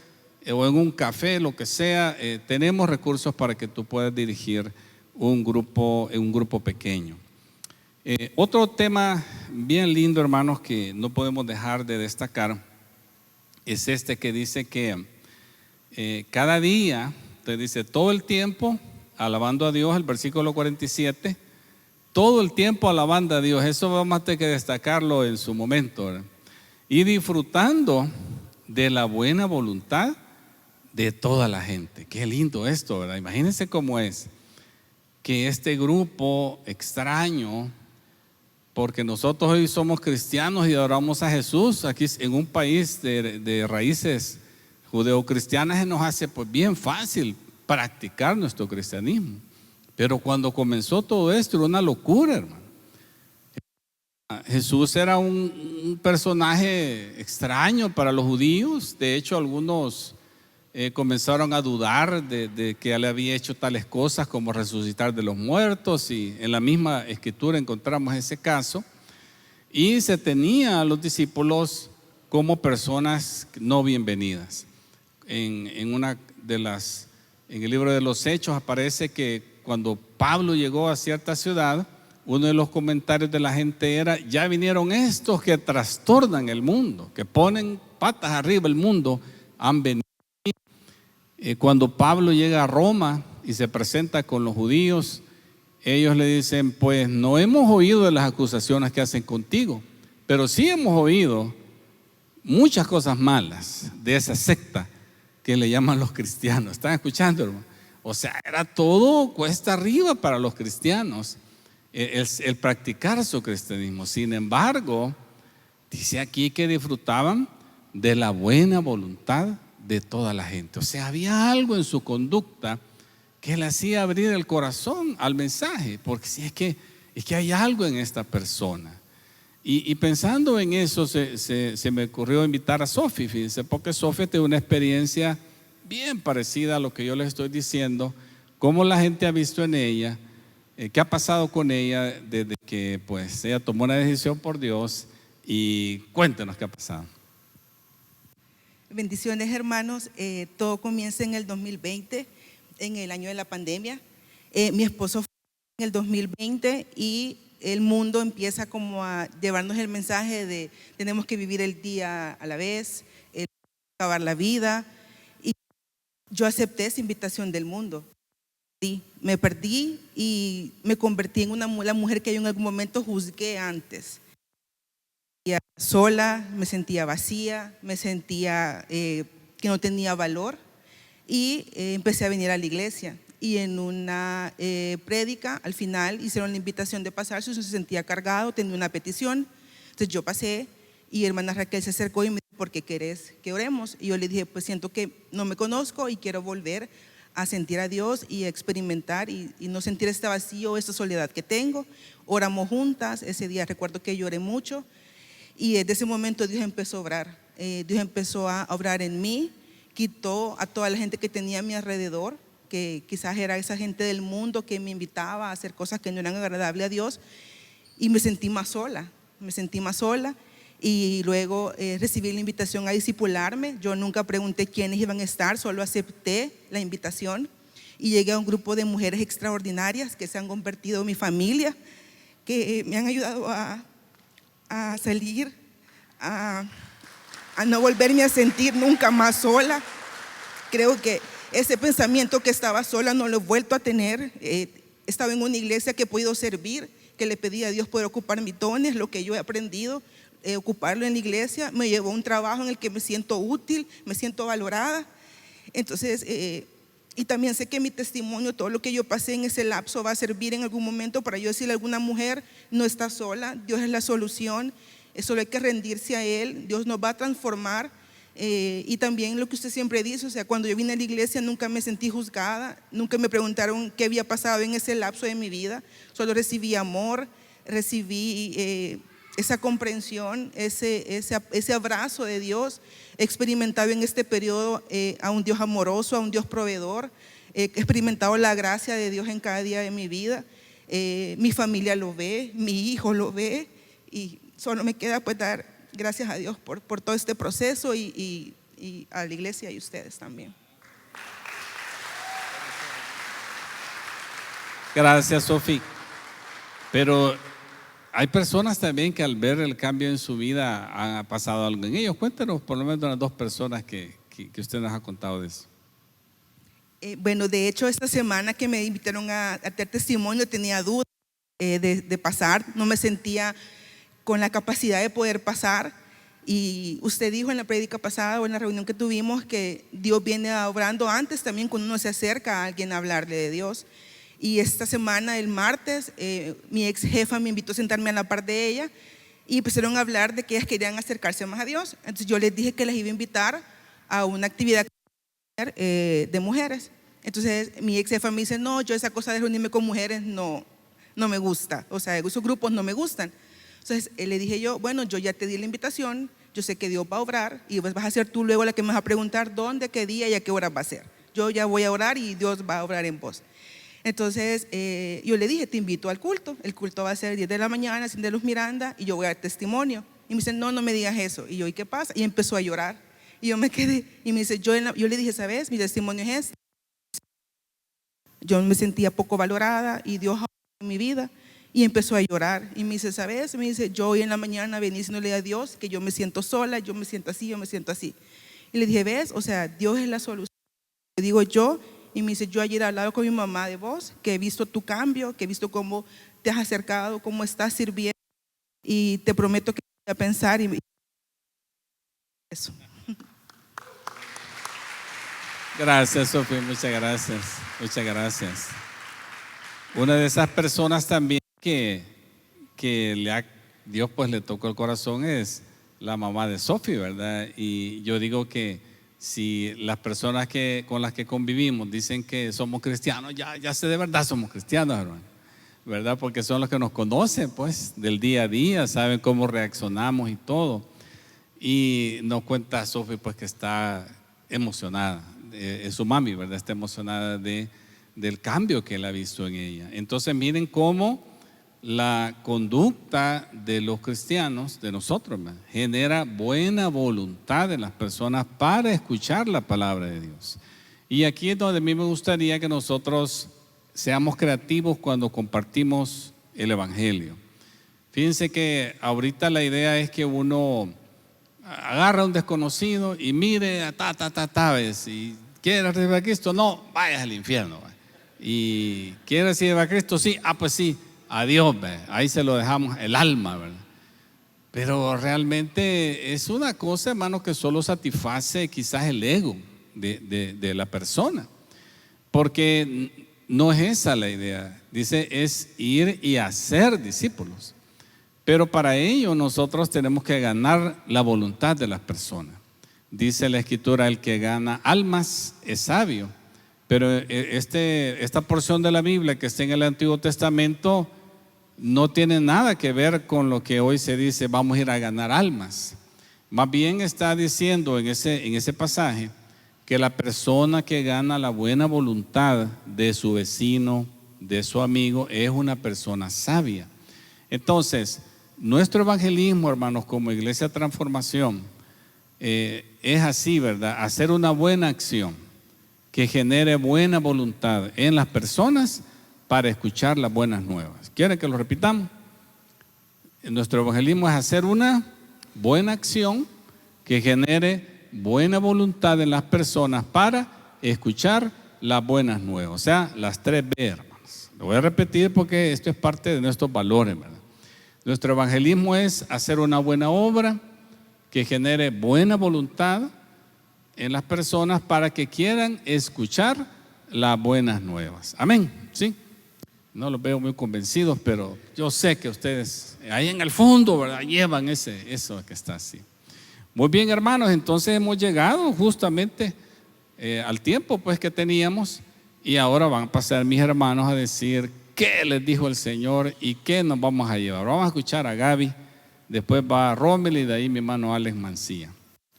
o en un café, lo que sea. Tenemos recursos para que tú puedas dirigir un grupo pequeño. Otro tema bien lindo, hermanos, que no podemos dejar de destacar es que dice que cada día, te dice todo el tiempo alabando a Dios, el versículo 47, todo el tiempo alabando a Dios. Eso vamos a tener que destacarlo en su momento, ¿verdad? Y disfrutando de la buena voluntad de toda la gente. Qué lindo esto, ¿verdad? Imagínense cómo es que este grupo extraño, porque nosotros hoy somos cristianos y adoramos a Jesús, aquí en un país de raíces judeocristianas, se nos hace pues bien fácil practicar nuestro cristianismo. Pero cuando comenzó todo esto era una locura, hermano. Jesús era un personaje extraño para los judíos. De hecho, algunos comenzaron a dudar de que él había hecho tales cosas como resucitar de los muertos, y en la misma escritura encontramos ese caso. Y se tenía a los discípulos como personas no bienvenidas. En el libro de los Hechos aparece que cuando Pablo llegó a cierta ciudad, uno de los comentarios de la gente era: ya vinieron estos que trastornan el mundo, que ponen patas arriba el mundo, han venido. Cuando Pablo llega a Roma y se presenta con los judíos, ellos le dicen: pues no hemos oído de las acusaciones que hacen contigo, pero sí hemos oído muchas cosas malas de esa secta que le llaman los cristianos. ¿Están escuchando, hermano? O sea, era todo cuesta arriba para los cristianos el practicar su cristianismo. Sin embargo, dice aquí que disfrutaban de la buena voluntad de toda la gente. O sea, había algo en su conducta que le hacía abrir el corazón al mensaje, porque si es que hay algo en esta persona. Y pensando en eso, se me ocurrió invitar a Sofi, fíjense, porque Sofi tiene una experiencia bien parecida a lo que yo les estoy diciendo, cómo la gente ha visto en ella, qué ha pasado con ella desde que pues ella tomó una decisión por Dios. Y cuéntenos qué ha pasado. Bendiciones, hermanos. Todo comienza en el 2020, en el año de la pandemia. Mi esposo fue en el 2020 y el mundo empieza como a llevarnos el mensaje de tenemos que vivir el día a la vez, acabar la vida. Y yo acepté esa invitación del mundo. Me perdí y me convertí en la mujer que yo en algún momento juzgué antes. Sola, me sentía vacía, me sentía que no tenía valor y empecé a venir a la iglesia. Y en una prédica, al final hicieron la invitación de pasar, si usted se sentía cargado, tenía una petición. Entonces yo pasé y hermana Raquel se acercó y me dijo, ¿por qué querés que oremos? Y yo le dije, pues siento que no me conozco y quiero volver a sentir a Dios y a experimentar y no sentir este vacío, esta soledad que tengo. Oramos juntas, ese día recuerdo que lloré mucho. Y desde ese momento Dios empezó a obrar. Dios empezó a obrar en mí, quitó a toda la gente que tenía a mi alrededor, que quizás era esa gente del mundo que me invitaba a hacer cosas que no eran agradables a Dios, y me sentí más sola. Y luego recibí la invitación a discipularme. Yo nunca pregunté quiénes iban a estar, solo acepté la invitación y llegué a un grupo de mujeres extraordinarias que se han convertido en mi familia, que me han ayudado a salir, a no volverme a sentir nunca más sola. Creo que ese pensamiento que estaba sola no lo he vuelto a tener. Estaba en una iglesia que he podido servir, que le pedí a Dios poder ocupar mis dones, lo que yo he aprendido, ocuparlo en la iglesia. Me llevó a un trabajo en el que me siento útil, me siento valorada. Entonces, y también sé que mi testimonio, todo lo que yo pasé en ese lapso va a servir en algún momento para yo decirle a alguna mujer, no está sola, Dios es la solución, solo hay que rendirse a Él, Dios nos va a transformar. Y también lo que usted siempre dice, o sea, cuando yo vine a la iglesia nunca me sentí juzgada, nunca me preguntaron qué había pasado en ese lapso de mi vida, solo recibí amor, recibí esa comprensión, ese abrazo de Dios. He experimentado en este periodo a un Dios amoroso, a un Dios proveedor. He experimentado la gracia de Dios en cada día de mi vida. Mi familia lo ve, mi hijo lo ve, y solo me queda pues dar gracias a Dios por todo este proceso y a la iglesia y ustedes también. Gracias, Sofi. Pero hay personas también que al ver el cambio en su vida ha pasado algo en ellos. Cuéntanos por lo menos unas 2 personas que usted nos ha contado de eso. Bueno, de hecho esta semana que me invitaron a dar testimonio tenía dudas de pasar, no me sentía con la capacidad de poder pasar. Y usted dijo en la prédica pasada o en la reunión que tuvimos que Dios viene obrando antes también cuando uno se acerca a alguien a hablarle de Dios. Y esta semana, el martes, mi ex jefa me invitó a sentarme a la par de ella y empezaron a hablar de que ellas querían acercarse más a Dios. Entonces yo les dije que les iba a invitar a una actividad de mujeres. Entonces mi ex jefa me dice, no, yo esa cosa de reunirme con mujeres no me gusta, o sea, esos grupos no me gustan. Entonces le dije yo, bueno, yo ya te di la invitación, yo sé que Dios va a obrar y pues vas a ser tú luego la que me vas a preguntar dónde, qué día y a qué hora va a ser. Yo ya voy a orar y Dios va a obrar en vos. Entonces yo le dije, te invito al culto. El culto va a ser 10 de la mañana, sin de Luz Miranda, y yo voy a dar testimonio. Y me dice, no me digas eso. Y yo, ¿y qué pasa? Y empezó a llorar. Y yo me quedé, y me dice, yo le dije, ¿sabes? Mi testimonio es este. Yo me sentía poco valorada y Dios en mi vida. Y empezó a llorar. Y me dice, ¿sabes? Me dice, yo hoy en la mañana venía diciéndole a Dios que yo me siento sola, yo me siento así, yo me siento así. Y le dije, ¿ves? O sea, Dios es la solución. Le digo yo. Y me dice, yo ayer he hablado con mi mamá de vos, que he visto tu cambio, que he visto cómo te has acercado, cómo estás sirviendo, y te prometo que voy a pensar y eso. Gracias, Sofía, muchas gracias. Una de esas personas también que Dios pues le tocó el corazón es la mamá de Sophie, ¿verdad? Y yo digo que si las personas con las que convivimos dicen que somos cristianos, ya sé de verdad somos cristianos, hermano, ¿verdad? Porque son los que nos conocen, pues, del día a día, saben cómo reaccionamos y todo. Y nos cuenta Sophie, pues, que está emocionada, es su mami, ¿verdad? Está emocionada del cambio que él ha visto en ella. Entonces, miren cómo la conducta de los cristianos, de nosotros, genera buena voluntad de las personas para escuchar la palabra de Dios. Y aquí es donde a mí me gustaría que nosotros seamos creativos cuando compartimos el evangelio. Fíjense que ahorita la idea es que uno agarra a un desconocido y mire, y quiere recibir a Cristo, no, vayas al infierno. Y quiere recibir a Cristo, sí, pues sí. Adiós, ahí se lo dejamos el alma, ¿verdad? Pero realmente es una cosa, hermano, que solo satisface quizás el ego de la persona, porque no es esa la idea. Dice, es ir y hacer discípulos, pero para ello nosotros tenemos que ganar la voluntad de las personas. Dice la Escritura, el que gana almas es sabio. Pero esta porción de la Biblia que está en el Antiguo Testamento no tiene nada que ver con lo que hoy se dice vamos a ir a ganar almas. Más bien está diciendo en ese pasaje que la persona que gana la buena voluntad de su vecino, de su amigo, es una persona sabia. Entonces, nuestro evangelismo, hermanos, como Iglesia Transformación, es así, ¿verdad? Hacer una buena acción que genere buena voluntad en las personas para escuchar las buenas nuevas. ¿Quieren que lo repitamos? Nuestro evangelismo es hacer una buena acción que genere buena voluntad en las personas para escuchar las buenas nuevas. O sea, las 3 B, hermanos. Lo voy a repetir porque esto es parte de nuestros valores, ¿verdad? Nuestro evangelismo es hacer una buena obra que genere buena voluntad en las personas para que quieran escuchar las buenas nuevas. Amén, ¿sí? No los veo muy convencidos, pero yo sé que ustedes ahí en el fondo, ¿verdad?, llevan eso que está así. Muy bien, hermanos, entonces hemos llegado justamente al tiempo pues que teníamos, y ahora van a pasar mis hermanos a decir qué les dijo el Señor y qué nos vamos a llevar. Vamos a escuchar a Gaby, después va Rommel y de ahí mi hermano Alex Mancilla.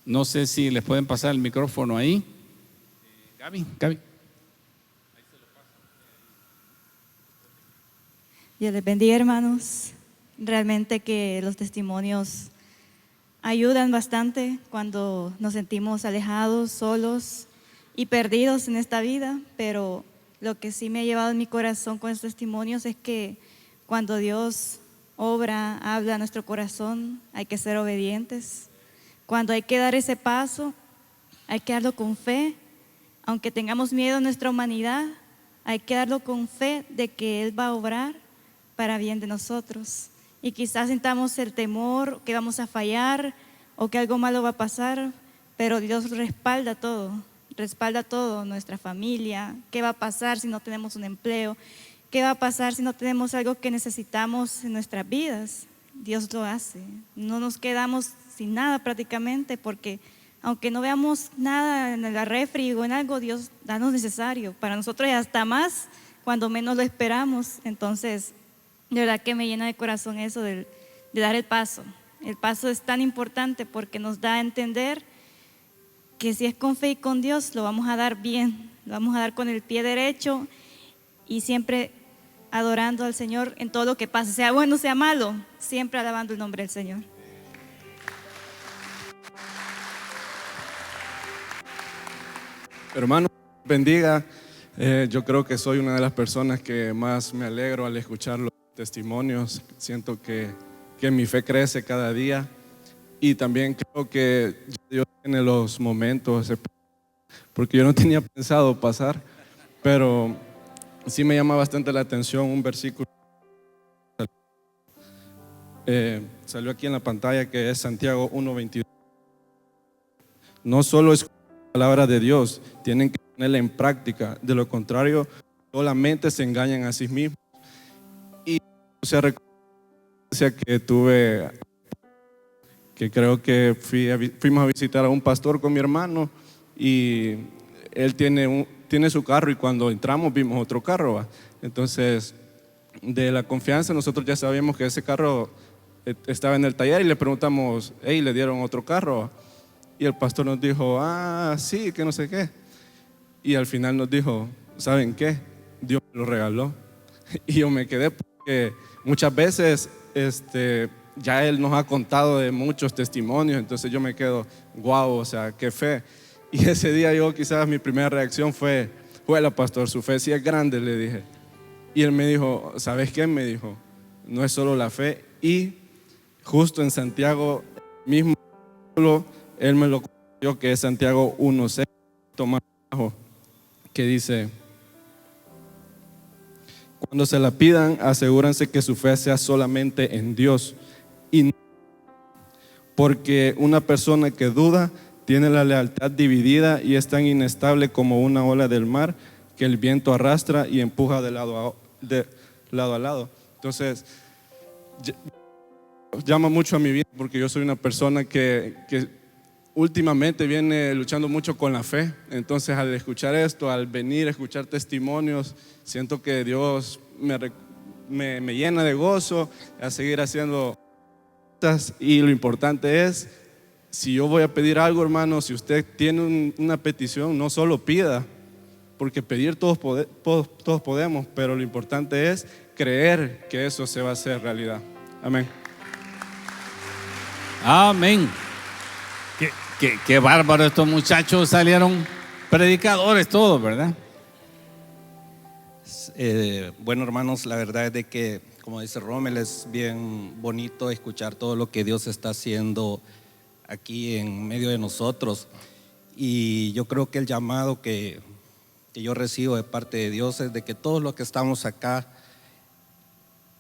No sé si les pueden pasar el micrófono ahí. Gaby. Dios les bendiga, hermanos. Realmente que los testimonios ayudan bastante cuando nos sentimos alejados, solos y perdidos en esta vida, pero lo que sí me ha llevado en mi corazón con estos testimonios es que cuando Dios obra, habla a nuestro corazón, hay que ser obedientes. Cuando hay que dar ese paso, hay que darlo con fe. Aunque tengamos miedo en nuestra humanidad, hay que darlo con fe de que Él va a obrar para bien de nosotros. Y quizás sintamos el temor que vamos a fallar o que algo malo va a pasar, pero Dios respalda todo, nuestra familia. ¿Qué va a pasar si no tenemos un empleo? ¿Qué va a pasar si no tenemos algo que necesitamos en nuestras vidas? Dios lo hace. No nos quedamos sin nada prácticamente, porque aunque no veamos nada en la refri o en algo, Dios da lo necesario para nosotros y hasta más cuando menos lo esperamos. Entonces, de verdad que me llena de corazón eso de dar el paso. El paso es tan importante porque nos da a entender que si es con fe y con Dios, lo vamos a dar bien, lo vamos a dar con el pie derecho y siempre adorando al Señor en todo lo que pase, sea bueno, sea malo, siempre alabando el nombre del Señor. Hermano, bendiga. Yo creo que soy una de las personas que más me alegro al escuchar los testimonios. Siento que mi fe crece cada día, y también creo que Dios tiene los momentos, porque yo no tenía pensado pasar, pero sí me llama bastante la atención un versículo. Salió aquí en la pantalla, que es Santiago 1:22. No solo es palabra de Dios, tienen que ponerla en práctica, de lo contrario solamente se engañan a sí mismos. Y o sea, recuerdo que tuve que creo que fuimos a visitar a un pastor con mi hermano y él tiene su carro y cuando entramos vimos otro carro, ¿va? Entonces, de la confianza nosotros ya sabíamos que ese carro estaba en el taller y le preguntamos, hey, ¿le dieron otro carro, va? Y el pastor nos dijo, sí, que no sé qué. Y al final nos dijo, ¿saben qué? Dios me lo regaló. Y yo me quedé porque muchas veces ya Él nos ha contado de muchos testimonios, entonces yo me quedo, wow, o sea, qué fe. Y ese día yo quizás mi primera reacción fue, la pastor, su fe sí es grande, le dije. Y él me dijo, ¿sabes qué? Me dijo, no es solo la fe. Y justo en Santiago mismo, él me lo contó, que es Santiago 1:6, más abajo, que dice, cuando se la pidan, asegúrense que su fe sea solamente en Dios. Porque una persona que duda tiene la lealtad dividida y es tan inestable como una ola del mar que el viento arrastra y empuja de lado a lado. Entonces, llama mucho a mi vida porque yo soy una persona que últimamente viene luchando mucho con la fe. Entonces, al escuchar esto, al venir a escuchar testimonios, siento que Dios me llena de gozo a seguir haciendo cosas. Y lo importante es, si yo voy a pedir algo, hermano, si usted tiene una petición, no solo pida, porque pedir todos podemos, pero lo importante es creer que eso se va a hacer realidad. Amén. Amén. Qué bárbaro, estos muchachos salieron predicadores todos, ¿verdad? Bueno, hermanos, la verdad es de que, como dice Rommel, es bien bonito escuchar todo lo que Dios está haciendo aquí en medio de nosotros. Y yo creo que el llamado que yo recibo de parte de Dios es de que todos los que estamos acá,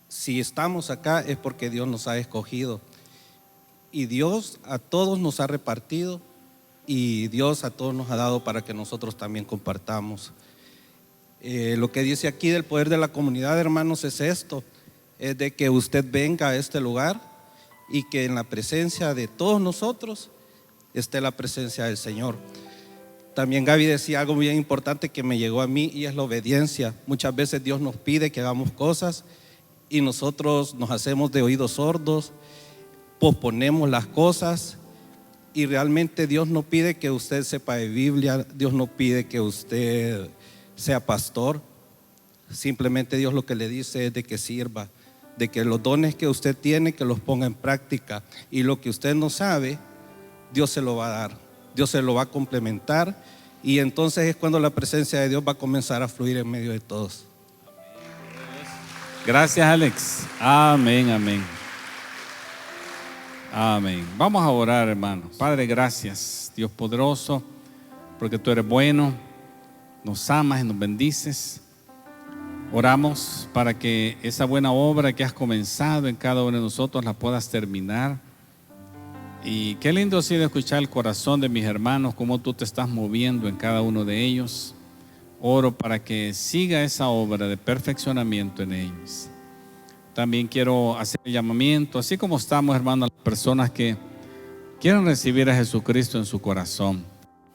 si estamos acá es porque Dios nos ha escogido. Y Dios a todos nos ha repartido y Dios a todos nos ha dado para que nosotros también compartamos. Lo que dice aquí del poder de la comunidad, hermanos, es esto, es de que usted venga a este lugar y que en la presencia de todos nosotros esté la presencia del Señor. También Gaby decía algo bien importante que me llegó a mí y es la obediencia. Muchas veces Dios nos pide que hagamos cosas y nosotros nos hacemos de oídos sordos, posponemos las cosas y realmente Dios no pide que usted sepa de Biblia, Dios no pide que usted sea pastor, simplemente Dios lo que le dice es de que sirva, de que los dones que usted tiene que los ponga en práctica y lo que usted no sabe, Dios se lo va a dar, Dios se lo va a complementar y entonces es cuando la presencia de Dios va a comenzar a fluir en medio de todos. Gracias, Alex. Amén, amén. Amén. Vamos a orar, hermanos. Padre, gracias, Dios poderoso, porque tú eres bueno, nos amas y nos bendices. Oramos para que esa buena obra que has comenzado en cada uno de nosotros la puedas terminar. Y qué lindo ha sido escuchar el corazón de mis hermanos, cómo tú te estás moviendo en cada uno de ellos. Oro para que siga esa obra de perfeccionamiento en ellos. También quiero hacer el llamamiento, así como estamos, hermanos, a las personas que quieren recibir a Jesucristo en su corazón.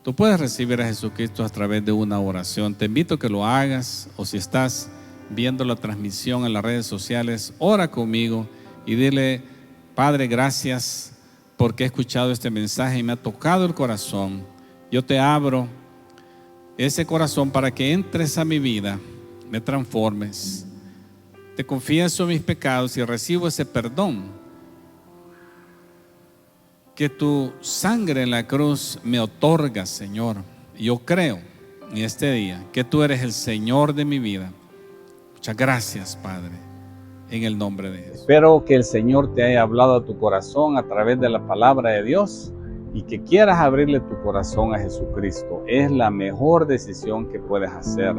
Tú puedes recibir a Jesucristo a través de una oración. Te invito a que lo hagas, o si estás viendo la transmisión en las redes sociales, ora conmigo y dile: Padre, gracias porque he escuchado este mensaje y me ha tocado el corazón. Yo te abro ese corazón para que entres a mi vida, me transformes. Te confieso mis pecados y recibo ese perdón que tu sangre en la cruz me otorga, Señor. Yo creo en este día que tú eres el Señor de mi vida. Muchas gracias, Padre, en el nombre de Jesús. Espero que el Señor te haya hablado a tu corazón a través de la palabra de Dios y que quieras abrirle tu corazón a Jesucristo. Es la mejor decisión que puedes hacer.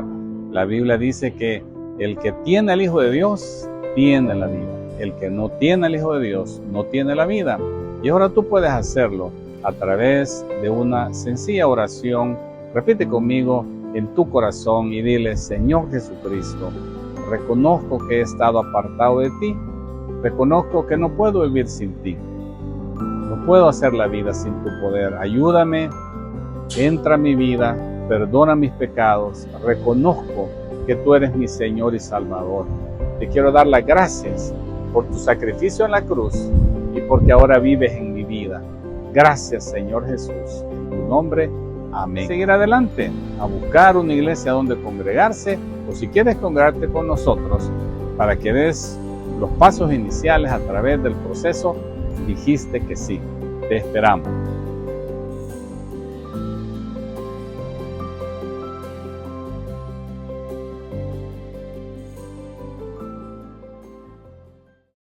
La Biblia dice que el que tiene al Hijo de Dios tiene la vida. El que no tiene al Hijo de Dios no tiene la vida. Y ahora tú puedes hacerlo a través de una sencilla oración. Repite conmigo en tu corazón y dile: Señor Jesucristo, reconozco que he estado apartado de ti. Reconozco que no puedo vivir sin ti. No puedo hacer la vida sin tu poder. Ayúdame, entra a mi vida, perdona mis pecados, reconozco que tú eres mi Señor y Salvador. Te quiero dar las gracias por tu sacrificio en la cruz y porque ahora vives en mi vida. Gracias, Señor Jesús. En tu nombre, amén. Seguir adelante, a buscar una iglesia donde congregarse, o si quieres congregarte con nosotros para que des los pasos iniciales a través del proceso, dijiste que sí. Te esperamos.